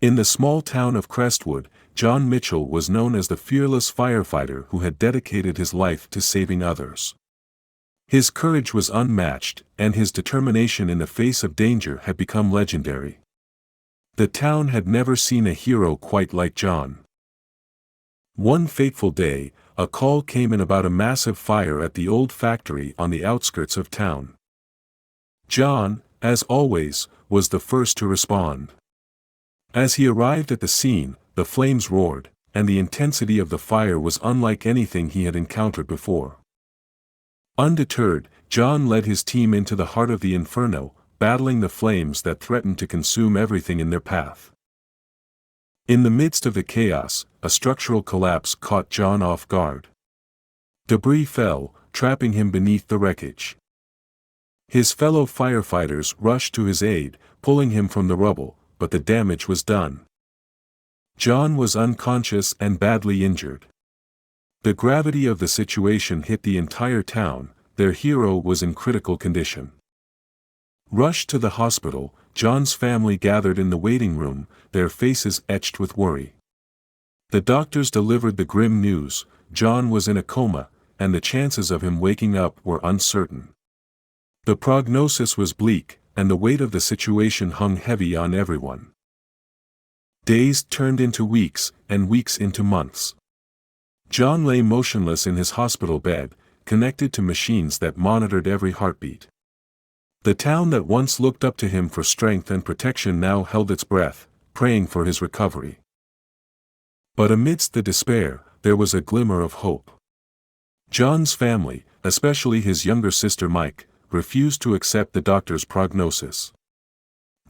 In the small town of Crestwood, John Mitchell was known as the fearless firefighter who had dedicated his life to saving others. His courage was unmatched, and his determination in the face of danger had become legendary. The town had never seen a hero quite like John. One fateful day, a call came in about a massive fire at the old factory on the outskirts of town. John, as always, was the first to respond. As he arrived at the scene, the flames roared, and the intensity of the fire was unlike anything he had encountered before. Undeterred, John led his team into the heart of the inferno, battling the flames that threatened to consume everything in their path. In the midst of the chaos, a structural collapse caught John off guard. Debris fell, trapping him beneath the wreckage. His fellow firefighters rushed to his aid, pulling him from the rubble, but the damage was done. John was unconscious and badly injured. The gravity of the situation hit the entire town. Their hero was in critical condition. Rushed to the hospital, John's family gathered in the waiting room, their faces etched with worry. The doctors delivered the grim news: John was in a coma, and the chances of him waking up were uncertain. The prognosis was bleak, and the weight of the situation hung heavy on everyone. Days turned into weeks, and weeks into months. John lay motionless in his hospital bed, connected to machines that monitored every heartbeat. The town that once looked up to him for strength and protection now held its breath, praying for his recovery. But amidst the despair, there was a glimmer of hope. John's family, especially his younger sister Mike, refused to accept the doctor's prognosis.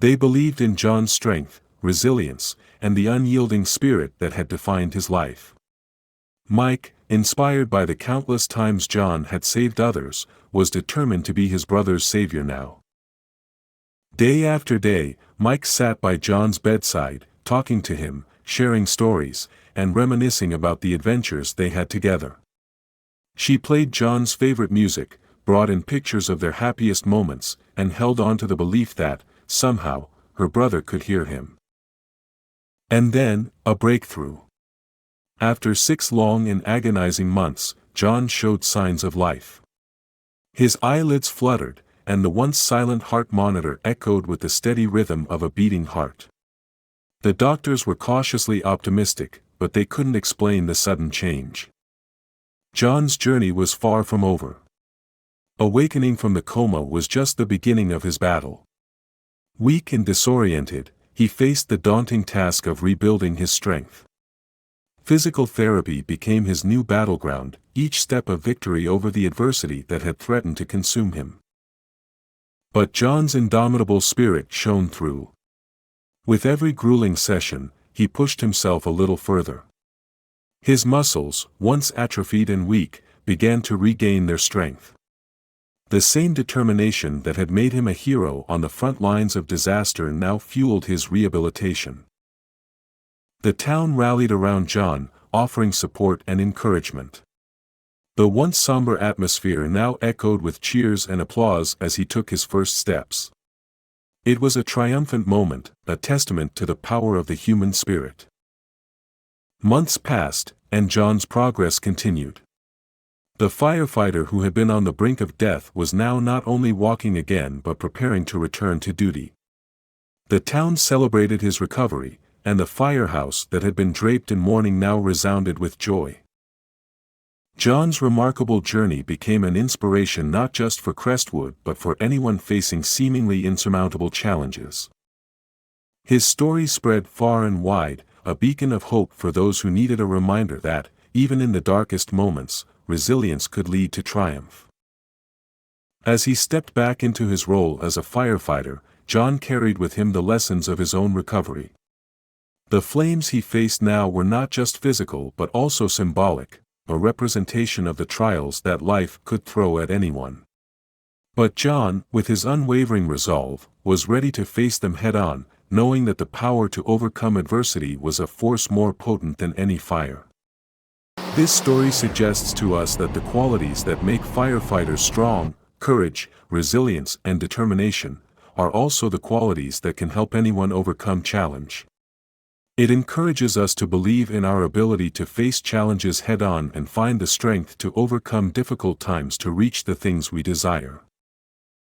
They believed in John's strength, resilience, and the unyielding spirit that had defined his life. Mike, inspired by the countless times John had saved others, was determined to be his brother's savior now. Day after day, Mike sat by John's bedside, talking to him, sharing stories, and reminiscing about the adventures they had together. She played John's favorite music, brought in pictures of their happiest moments, and held on to the belief that, somehow, her brother could hear him. And then, a breakthrough. After 6 long and agonizing months, John showed signs of life. His eyelids fluttered, and the once silent heart monitor echoed with the steady rhythm of a beating heart. The doctors were cautiously optimistic, but they couldn't explain the sudden change. John's journey was far from over. Awakening from the coma was just the beginning of his battle. Weak and disoriented, he faced the daunting task of rebuilding his strength. Physical therapy became his new battleground, each step a victory over the adversity that had threatened to consume him. But John's indomitable spirit shone through. With every grueling session, he pushed himself a little further. His muscles, once atrophied and weak, began to regain their strength. The same determination that had made him a hero on the front lines of disaster now fueled his rehabilitation. The town rallied around John, offering support and encouragement. The once somber atmosphere now echoed with cheers and applause as he took his first steps. It was a triumphant moment, a testament to the power of the human spirit. Months passed, and John's progress continued. The firefighter who had been on the brink of death was now not only walking again but preparing to return to duty. The town celebrated his recovery, and the firehouse that had been draped in mourning now resounded with joy. John's remarkable journey became an inspiration not just for Crestwood but for anyone facing seemingly insurmountable challenges. His story spread far and wide, a beacon of hope for those who needed a reminder that, even in the darkest moments, resilience could lead to triumph. As he stepped back into his role as a firefighter, John carried with him the lessons of his own recovery. The flames he faced now were not just physical but also symbolic, a representation of the trials that life could throw at anyone. But John, with his unwavering resolve, was ready to face them head-on, knowing that the power to overcome adversity was a force more potent than any fire. This story suggests to us that the qualities that make firefighters strong, courage, resilience, and determination, are also the qualities that can help anyone overcome challenge. It encourages us to believe in our ability to face challenges head-on and find the strength to overcome difficult times to reach the things we desire.